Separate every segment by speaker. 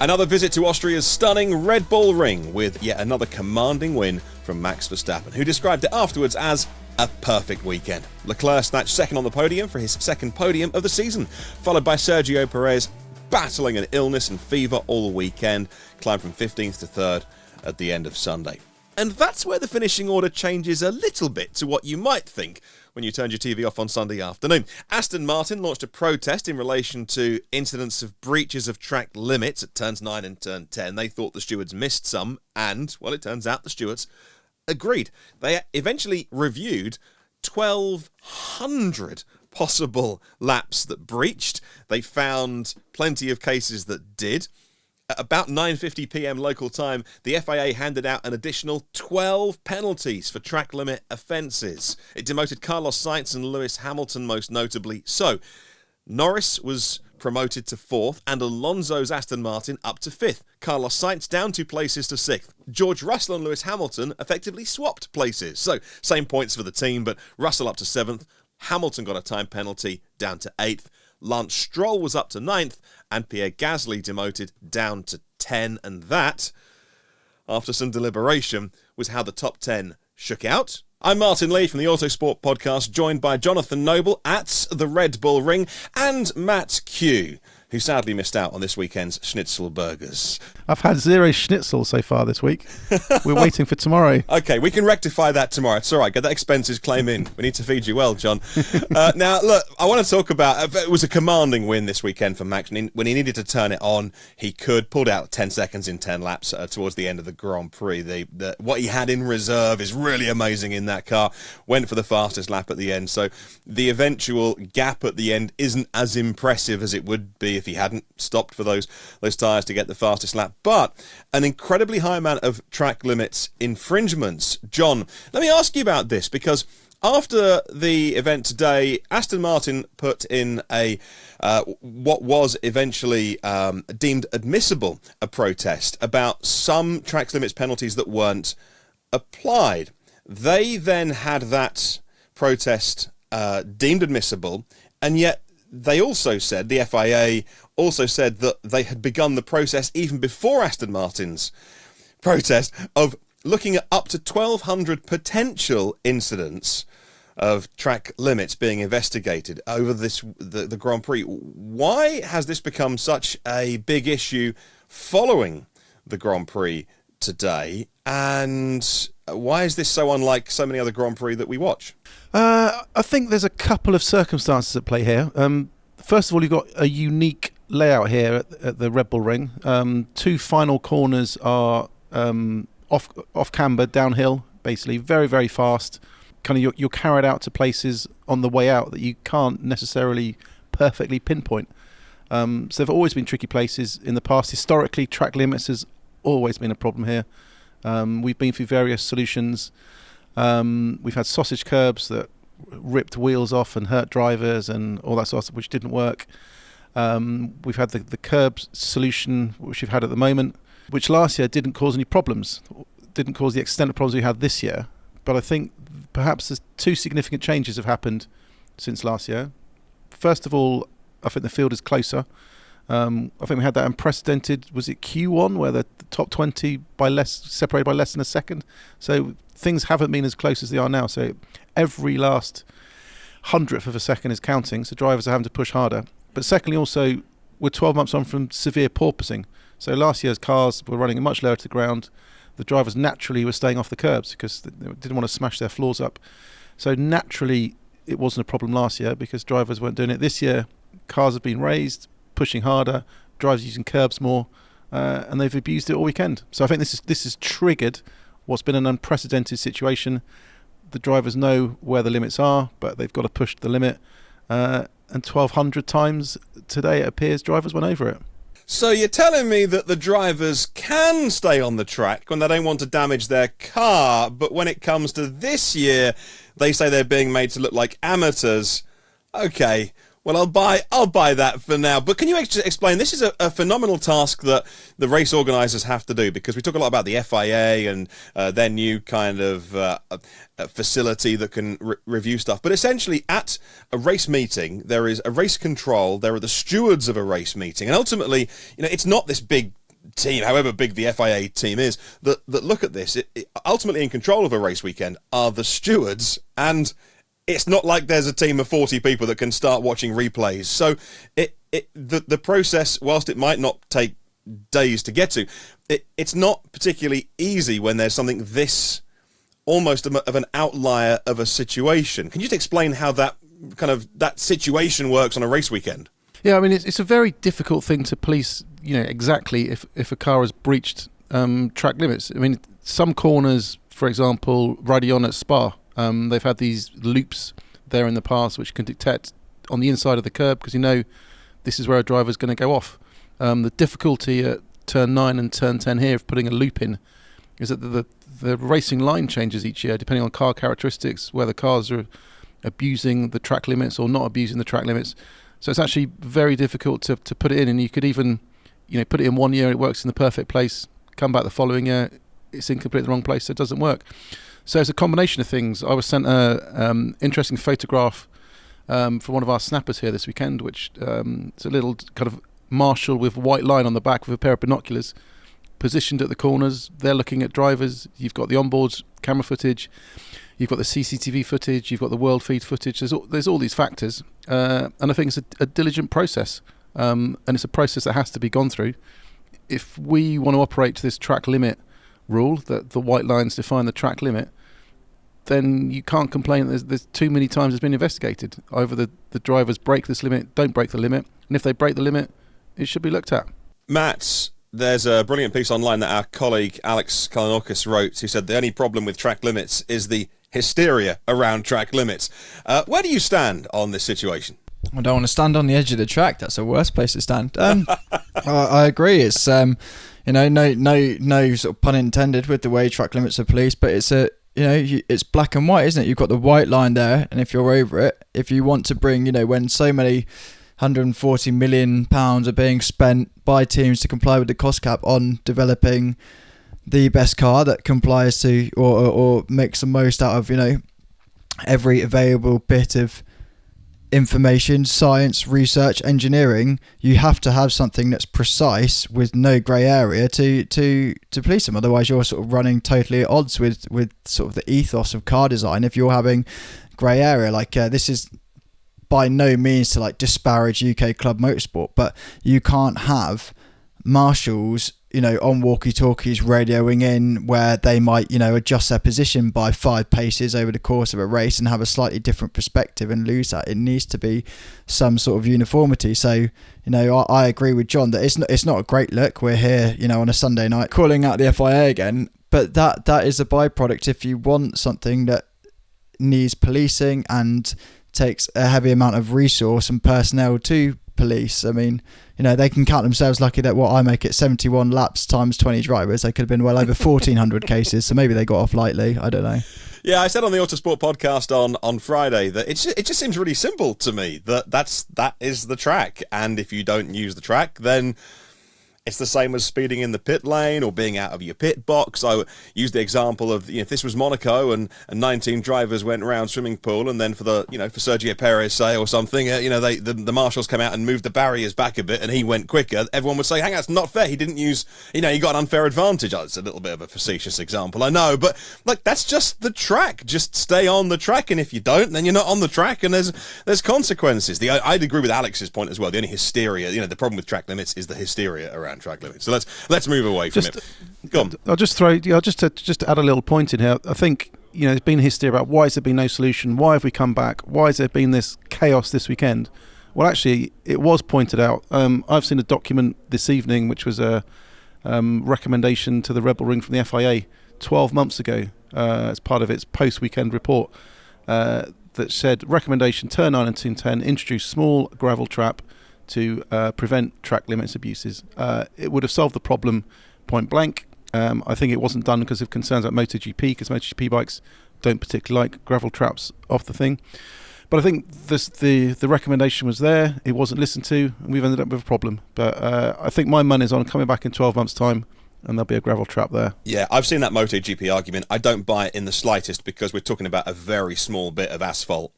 Speaker 1: Another visit to Austria's stunning Red Bull Ring with yet another commanding win from Max Verstappen, who described it afterwards as a perfect weekend. Leclerc snatched second on the podium for his second podium of the season, followed by Sergio Perez, battling an illness and fever all weekend, climbed from 15th to 3rd at the end of Sunday. And that's where the finishing order changes a little bit to what you might think when you turned your TV off on Sunday afternoon. Aston Martin launched a protest in relation to incidents of breaches of track limits at turns 9 and turn 10. They thought the stewards missed some, and, well, it turns out the stewards agreed. They eventually reviewed 1,200 possible laps that breached. They found plenty of cases that did. At about 9:50 p.m. local time, the FIA handed out an additional 12 penalties for track limit offences. It demoted Carlos Sainz and Lewis Hamilton most notably. So, Norris was promoted to 4th and Alonso's Aston Martin up to 5th. Carlos Sainz down 2 places to 6th. George Russell and Lewis Hamilton effectively swapped places. So, same points for the team, but Russell up to 7th. Hamilton got a time penalty down to 8th. Lance Stroll was up to 9th and Pierre Gasly demoted down to 10. And that, after some deliberation, was how the top 10 shook out. I'm Martyn Lee from the Autosport podcast, joined by Jonathan Noble at the Red Bull Ring and Matt Q, who sadly missed out on this weekend's schnitzel burgers.
Speaker 2: I've had 0 schnitzel so far this week. We're waiting for tomorrow.
Speaker 1: Okay, we can rectify that tomorrow. It's all right. Get that expenses claim in. We need to feed you well, John. Now, look, I want to talk about... It was a commanding win this weekend for Max. When he needed to turn it on, he could. Pulled out 10 seconds in 10 laps towards the end of the Grand Prix. What he had in reserve is really amazing in that car. Went for the fastest lap at the end. So the eventual gap at the end isn't as impressive as it would be if he hadn't stopped for those tyres to get the fastest lap. But an incredibly high amount of track limits infringements. John, let me ask you about this, because after the event today, Aston Martin put in what was eventually deemed admissible a protest about some track limits penalties that weren't applied. They then had that protest deemed admissible, and yet they also said, the FIA also said, that they had begun the process even before Aston Martin's protest of looking at up to 1,200 potential incidents of track limits being investigated over the Grand Prix. Why has this become such a big issue following the Grand Prix today? And why is this so unlike so many other Grand Prix that we watch?
Speaker 2: I think there's a couple of circumstances at play here. First of all, you've got a unique layout here at the Red Bull Ring. 2 final corners are off camber, downhill, basically, very, very fast. Kind of you're carried out to places on the way out that you can't necessarily perfectly pinpoint. So there have always been tricky places in the past. Historically, track limits has always been a problem here. We've been through various solutions. We've had sausage curbs that ripped wheels off and hurt drivers and all that sort of stuff, which didn't work. We've had the curb solution, which we've had at the moment, which last year didn't cause any problems, didn't cause the extent of problems we had this year. But I think perhaps there's 2 significant changes have happened since last year. First of all, I think the field is closer. I think we had that unprecedented, was it Q1, where the top 20 separated by less than a second. So things haven't been as close as they are now. So every last 100th of a second is counting. So drivers are having to push harder. But secondly, also, we're 12 months on from severe porpoising. So last year's cars were running much lower to the ground. The drivers naturally were staying off the curbs because they didn't want to smash their floors up. So naturally, it wasn't a problem last year because drivers weren't doing it. This year, cars have been raised, pushing harder, drivers using curbs more, and they've abused it all weekend. So I think this has triggered what's been an unprecedented situation. The drivers know where the limits are, but they've got to push the limit. And 1,200 times today, it appears, drivers went over it.
Speaker 1: So you're telling me that the drivers can stay on the track when they don't want to damage their car, but when it comes to this year, they say they're being made to look like amateurs. Okay, well, I'll buy that for now. But can you explain? This is a phenomenal task that the race organisers have to do, because we talk a lot about the FIA and their new kind of facility that can review stuff. But essentially, at a race meeting, there is a race control. There are the stewards of a race meeting, and ultimately, it's not this big team, however big the FIA team is, that look at this. Ultimately in control of a race weekend are the stewards, and it's not like there's a team of 40 people that can start watching replays. So the process, whilst it might not take days to get to, it's not particularly easy when there's something this almost of an outlier of a situation. Can you just explain how that situation works on a race weekend?
Speaker 2: Yeah, I mean, it's a very difficult thing to police, exactly if a car has breached track limits. I mean, some corners, for example, Radion at Spa, they've had these loops there in the past which can detect on the inside of the curb because this is where a driver's going to go off. The difficulty at turn 9 and turn 10 here of putting a loop in is that the racing line changes each year depending on car characteristics, whether cars are abusing the track limits or not abusing the track limits. So it's actually very difficult to put it in, and you could even put it in one year, it works in the perfect place, come back the following year, it's in completely the wrong place, so it doesn't work. So it's a combination of things. I was sent a interesting photograph from one of our snappers here this weekend, which it's a little kind of Marshall with white line on the back with a pair of binoculars positioned at the corners. They're looking at drivers. You've got the onboard camera footage, you've got the CCTV footage, you've got the world feed footage. There's all these factors, and I think it's a diligent process, and it's a process that has to be gone through. If we want to operate to this track limit rule, that the white lines define the track limit, then you can't complain that there's too many times it's been investigated. Either the drivers break this limit, don't break the limit, and if they break the limit, it should be looked at.
Speaker 1: Matt, there's a brilliant piece online that our colleague Alex Kalinokis wrote, who said the only problem with track limits is the hysteria around track limits. Where do you stand on this situation?
Speaker 3: I don't want to stand on the edge of the track. That's the worst place to stand. I agree. It's no sort of pun intended with the way track limits are policed, but it's it's black and white, isn't it? You've got the white line there, and if you're over it, if you want to bring, when so many £140 million are being spent by teams to comply with the cost cap on developing the best car that complies to or makes the most out of every available bit of information, science, research, engineering, you have to have something that's precise with no grey area to police them. Otherwise you're sort of running totally at odds with sort of the ethos of car design if you're having grey area. This is by no means to disparage UK club motorsport, but you can't have marshals on walkie-talkies radioing in where they might adjust their position by 5 paces over the course of a race and have a slightly different perspective and lose that. It needs to be some sort of uniformity. So I agree with John that it's not a great look. We're here on a Sunday night calling out the FIA again, but that is a byproduct. If you want something that needs policing and takes a heavy amount of resource and personnel to police, I mean, they can count themselves lucky that I make it 71 laps times 20 drivers. They could have been well over 1,400 cases, so maybe they got off lightly. I don't know.
Speaker 1: Yeah, I said on the Autosport podcast on Friday that it just seems really simple to me that is the track, and if you don't use the track, then it's the same as speeding in the pit lane or being out of your pit box. I used the example of if this was Monaco and 19 drivers went around swimming pool, and then for Sergio Perez, say, or something, the marshals came out and moved the barriers back a bit, and he went quicker. Everyone would say, "Hang on, it's not fair. He didn't use. He got an unfair advantage." Oh, it's a little bit of a facetious example, I know, but that's just the track. Just stay on the track, and if you don't, then you're not on the track, and there's consequences. I'd agree with Alex's point as well. The only hysteria, the problem with track limits is the hysteria around track limits. So let's move away from it. Go on.
Speaker 2: I'll just throw just to add a little point in here. I think there's been history about why has there been no solution, why have we come back, why has there been this chaos this weekend. Well, actually, it was pointed out. I've seen a document this evening which was a recommendation to the Red Bull Ring from the FIA 12 months ago as part of its post-weekend report that said recommendation turn 9 and turn 10 introduce small gravel trap to prevent track limits abuses. It would have solved the problem point blank. I think it wasn't done because of concerns about MotoGP, because MotoGP bikes don't particularly like gravel traps off the thing. But I think the recommendation was there, it wasn't listened to, and we've ended up with a problem. But I think my money's on coming back in 12 months' time and there'll be a gravel trap there.
Speaker 1: Yeah, I've seen that MotoGP argument. I don't buy it in the slightest because we're talking about a very small bit of asphalt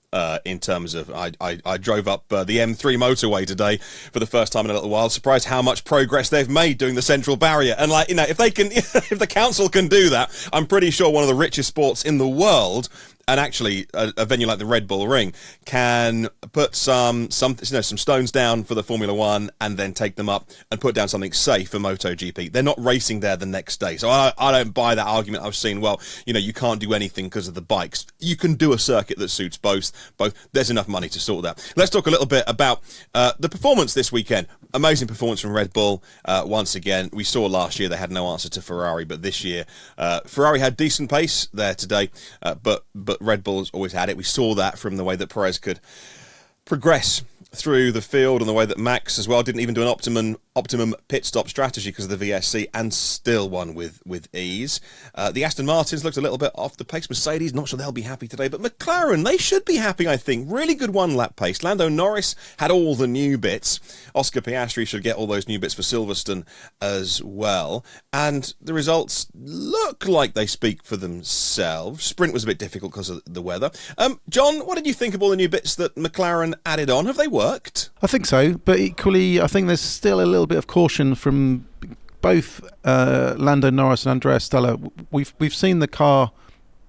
Speaker 1: in terms of... I drove up the M3 motorway today for the first time in a little while. Surprised how much progress they've made doing the central barrier. And if they can, if the council can do that, I'm pretty sure one of the richest sports in the world, and actually a venue like the Red Bull Ring, can put some stones down for the Formula One and then take them up and put down something safe for MotoGP. They're not racing there the next day. So I don't buy that argument. I've seen, you can't do anything because of the bikes. You can do a circuit that suits both. There's enough money to sort that. Let's talk a little bit about the performance this weekend. Amazing performance from Red Bull. Once again, we saw last year they had no answer to Ferrari, but this year Ferrari had decent pace there today, but Red Bull's always had it. We saw that from the way that Perez could progress through the field and the way that Max as well didn't even do an optimum pit stop strategy because of the VSC and still won with ease. The Aston Martins looked a little bit off the pace. Mercedes, not sure they'll be happy today, but McLaren, they should be happy, I think. Really good one-lap pace. Lando Norris had all the new bits. Oscar Piastri should get all those new bits for Silverstone as well. And the results look like they speak for themselves. Sprint was a bit difficult because of the weather. John, what did you think of all the new bits that McLaren added on? Have they worked?
Speaker 2: I think so, but equally, I think there's still a little bit of caution from both Lando Norris and Andrea Stella. We've seen the car,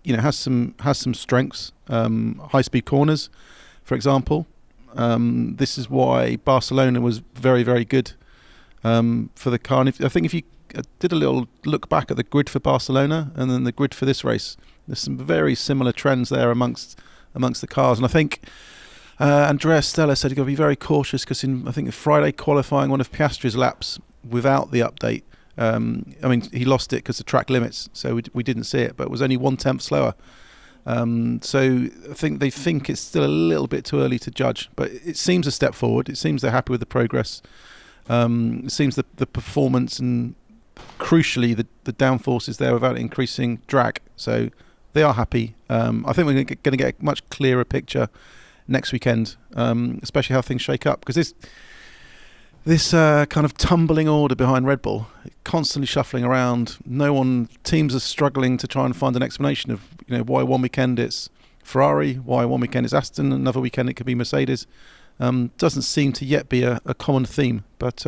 Speaker 2: has some strengths, high speed corners, for example. This is why Barcelona was very, very good for the car. And I think if you did a little look back at the grid for Barcelona and then the grid for this race, there's some very similar trends there amongst the cars. And I think Andrea Stella said he's got to be very cautious because I think Friday qualifying, one of Piastri's laps without the update, he lost it because of track limits, so we didn't see it, but it was only 1/10 slower. So I think they think it's still a little bit too early to judge, but it seems a step forward. It seems they're happy with the progress. It seems that the performance and crucially the downforce is there without increasing drag, so they are happy. I think we're going to get a much clearer picture next weekend, especially how things shake up, because this kind of tumbling order behind Red Bull, constantly shuffling around. Teams are struggling to try and find an explanation of why one weekend it's Ferrari, why one weekend it's Aston, another weekend it could be Mercedes. Doesn't seem to yet be a common theme, but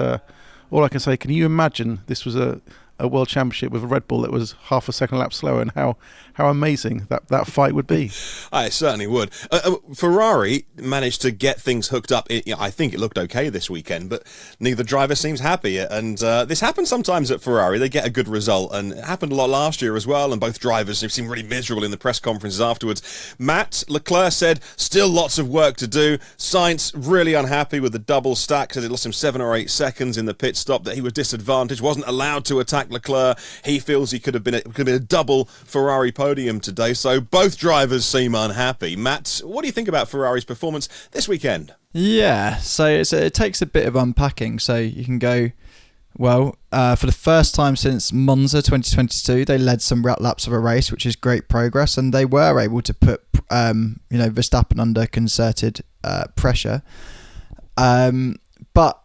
Speaker 2: all I can say, can you imagine this was a world championship with a Red Bull that was half a second lap slower, and how amazing that fight would be.
Speaker 1: I certainly would. Ferrari managed to get things hooked up. I think it looked okay this weekend, but neither driver seems happy. And this happens sometimes at Ferrari. They get a good result, and it happened a lot last year as well, and both drivers seem really miserable in the press conferences afterwards. Leclerc said still lots of work to do. Sainz really unhappy with the double stack, said it lost him 7 or 8 seconds in the pit stop, that he was disadvantaged, wasn't allowed to attack Leclerc. He feels he could have been a double Ferrari podium today, so both drivers seem unhappy. Matt, what do you think about Ferrari's performance this weekend?
Speaker 3: Yeah, so it takes a bit of unpacking. So you can go, for the first time since Monza 2022, they led some laps of a race, which is great progress, and they were able to put Verstappen under concerted pressure. But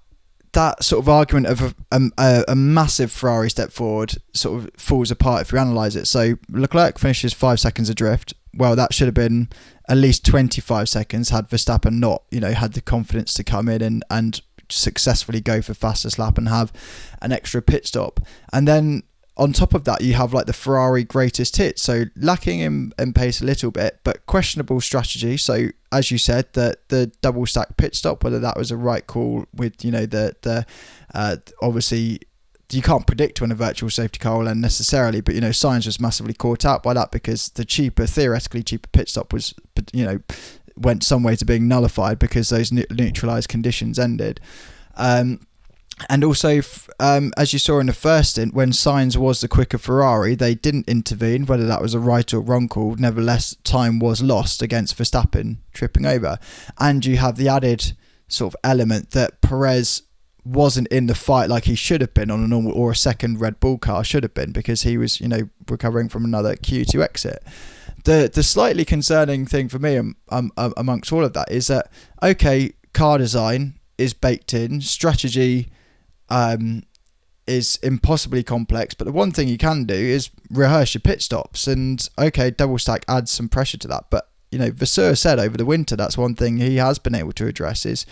Speaker 3: that sort of argument of a massive Ferrari step forward sort of falls apart if you analyse it. So Leclerc finishes 5 seconds adrift. Well, that should have been at least 25 seconds had Verstappen not, had the confidence to come in and successfully go for fastest lap and have an extra pit stop. And then on top of that, you have like the Ferrari greatest hit, so lacking in pace a little bit, but questionable strategy. So as you said, the double stack pit stop, whether that was a right call with obviously you can't predict when a virtual safety car will end necessarily, but Sainz was massively caught out by that because the theoretically cheaper pit stop was went some way to being nullified because those neutralised conditions ended. And also, as you saw in the first stint, when Sainz was the quicker Ferrari, they didn't intervene, whether that was a right or wrong call. Nevertheless, time was lost against Verstappen tripping over. And you have the added sort of element that Perez wasn't in the fight like he should have been on a normal or a second Red Bull car should have been, because he was, recovering from another Q2 exit. The slightly concerning thing for me amongst all of that is that, okay, car design is baked in, strategy is impossibly complex, but the one thing you can do is rehearse your pit stops, and okay, double stack adds some pressure to that, but Vasseur said over the winter that's one thing he has been able to address is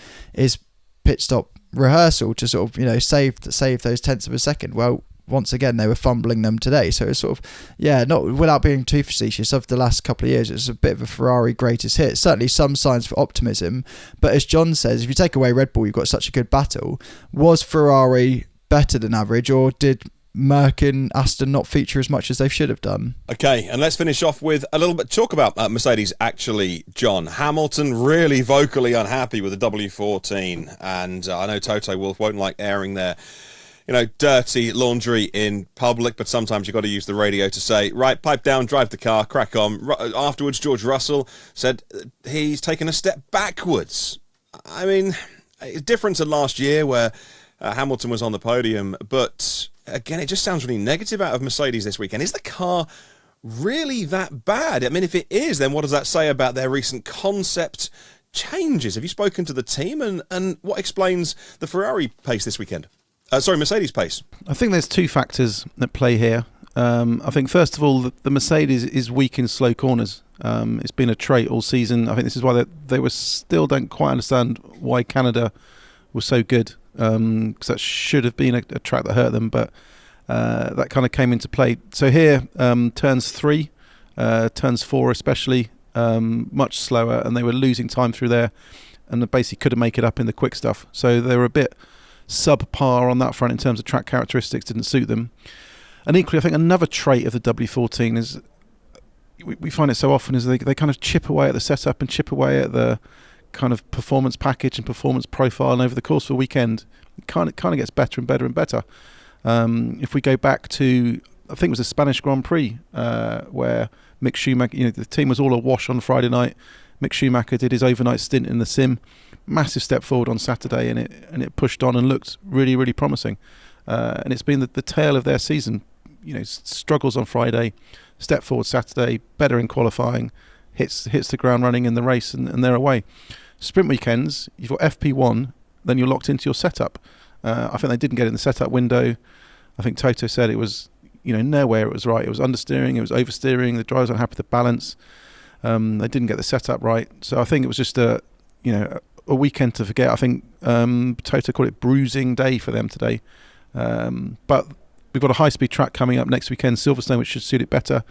Speaker 3: pit stop rehearsal to sort of save those tenths of a second. Well, once again they were fumbling them today, so it's sort of not without being too facetious, of the last couple of years it's a bit of a Ferrari greatest hit. Certainly some signs for optimism, but as John says, if you take away Red Bull, you've got such a good battle. Was Ferrari better than average, or did Merc and Aston not feature as much as they should have done?
Speaker 1: Okay, and let's finish off with a little bit talk about Mercedes. Actually, John, Hamilton really vocally unhappy with the W14, and I know Toto Wolff won't like airing their dirty laundry in public, but sometimes you've got to use the radio to say, right, pipe down, drive the car, crack on. Afterwards, George Russell said he's taken a step backwards. I mean, it's different to last year where Hamilton was on the podium, but again, it just sounds really negative out of Mercedes this weekend. Is the car really that bad? I mean, if it is, then what does that say about their recent concept changes? Have you spoken to the team, and what explains the Ferrari pace this weekend? Mercedes pace.
Speaker 2: I think there's two factors at play here. I think, first of all, the Mercedes is weak in slow corners. It's been a trait all season. I think this is why they were still don't quite understand why Canada was so good, because that should have been a track that hurt them, but that kind of came into play. So here, turns 3, turns 4 especially, much slower, and they were losing time through there, and they basically couldn't make it up in the quick stuff. So they were a bit subpar on that front in terms of track characteristics, didn't suit them. And equally, I think another trait of the W14 is we find it so often is they kind of chip away at the setup and chip away at the kind of performance package and performance profile, and over the course of the weekend it kind of gets better and better and better. If we go back to, I think it was the Spanish Grand Prix, where Mick Schumacher, the team was all awash on Friday night. Mick Schumacher did his overnight stint in the sim, massive step forward on Saturday, and it pushed on and looked really, really promising. And it's been the tale of their season. Struggles on Friday, step forward Saturday, better in qualifying, hits the ground running in the race, and they're away. Sprint weekends, you've got FP1, then you're locked into your setup. I think they didn't get in the setup window. I think Toto said it was, nowhere it was right. It was understeering, it was oversteering, the drivers weren't happy with the balance. They didn't get the setup right. So I think it was just a weekend to forget. I think Toto called it bruising day for them today. But we've got a high-speed track coming up next weekend, Silverstone, which should suit it better.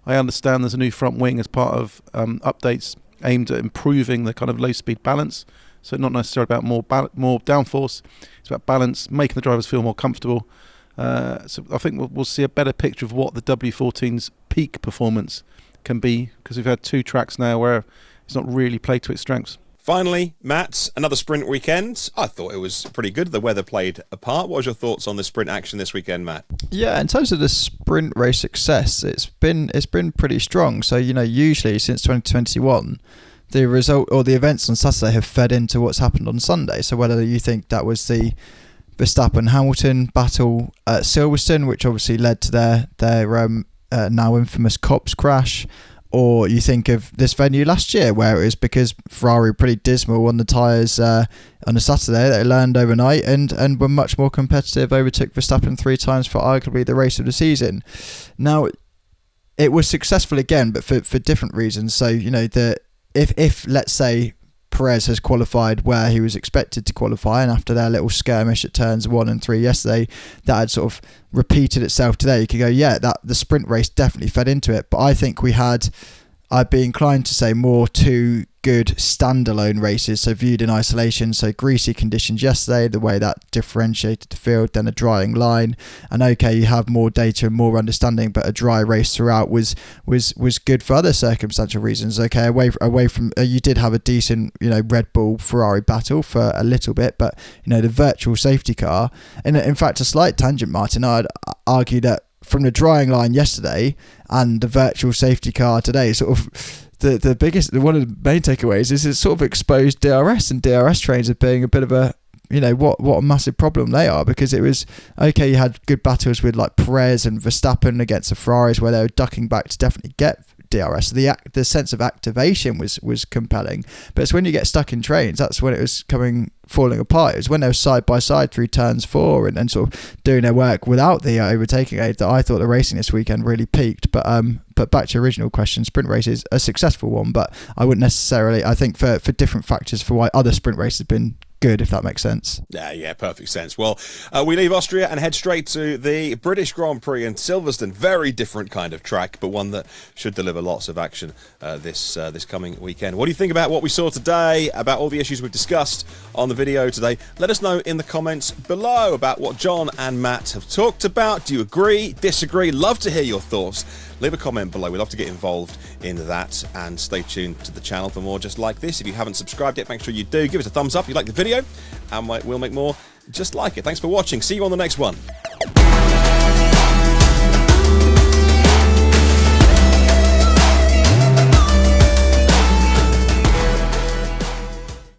Speaker 2: I understand there's a new front wing as part of updates aimed at improving the kind of low-speed balance. So not necessarily about more downforce. It's about balance, making the drivers feel more comfortable. So I think we'll see a better picture of what the W14's peak performance can be, because we've had 2 tracks now where it's not really played to its strengths.
Speaker 1: Finally, Matt, another sprint weekend. I thought it was pretty good. The weather played a part. What was your thoughts on the sprint action this weekend, Matt?
Speaker 3: Yeah, in terms of the sprint race success, it's been pretty strong. So, usually since 2021, the result or the events on Saturday have fed into what's happened on Sunday. So whether you think that was the Verstappen-Hamilton battle at Silverstone, which obviously led to their now infamous Cops crash, or you think of this venue last year where it was because Ferrari were pretty dismal on the tyres on a Saturday, they learned overnight and were much more competitive, overtook Verstappen 3 times for arguably the race of the season. Now, it was successful again, but for different reasons. So, if let's say Perez has qualified where he was expected to qualify, and after their little skirmish at turns 1 and 3 yesterday, that had sort of repeated itself today, you could go, that the sprint race definitely fed into it. But I think I'd be inclined to say more 2 good standalone races, so viewed in isolation. So greasy conditions yesterday, the way that differentiated the field, then a drying line, and okay, you have more data and more understanding, but a dry race throughout was good for other circumstantial reasons. Okay, away from you did have a decent Red Bull Ferrari battle for a little bit, but the virtual safety car, and in fact a slight tangent, Martin, I'd argue that from the drying line yesterday and the virtual safety car today, sort of the biggest, one of the main takeaways is it's sort of exposed DRS and DRS trains as being a bit of a, what a massive problem they are, because it was, okay, you had good battles with like Perez and Verstappen against the Ferraris where they were ducking back to definitely get DRS. The sense of activation was compelling, but it's when you get stuck in trains, that's when it was coming falling apart. It was when they were side by side through turns 4 and sort of doing their work without the overtaking aid that I thought the racing this weekend really peaked. But back to your original question, sprint race is a successful one, but I wouldn't necessarily, I think for different factors for why other sprint races have been good, if that makes sense.
Speaker 1: Yeah, perfect sense. Well, we leave Austria and head straight to the British Grand Prix in Silverstone. Very different kind of track, but one that should deliver lots of action this coming weekend. What do you think about what we saw today, about all the issues we've discussed on the video today? Let us know in the comments below about what John and Matt have talked about. Do you agree, disagree? Love to hear your thoughts. Leave a comment below. We'd love to get involved in that, and stay tuned to the channel for more just like this. If you haven't subscribed yet, make sure you do. Give us a thumbs up if you like the video, and we'll make more just like it. Thanks for watching. See you on the next one.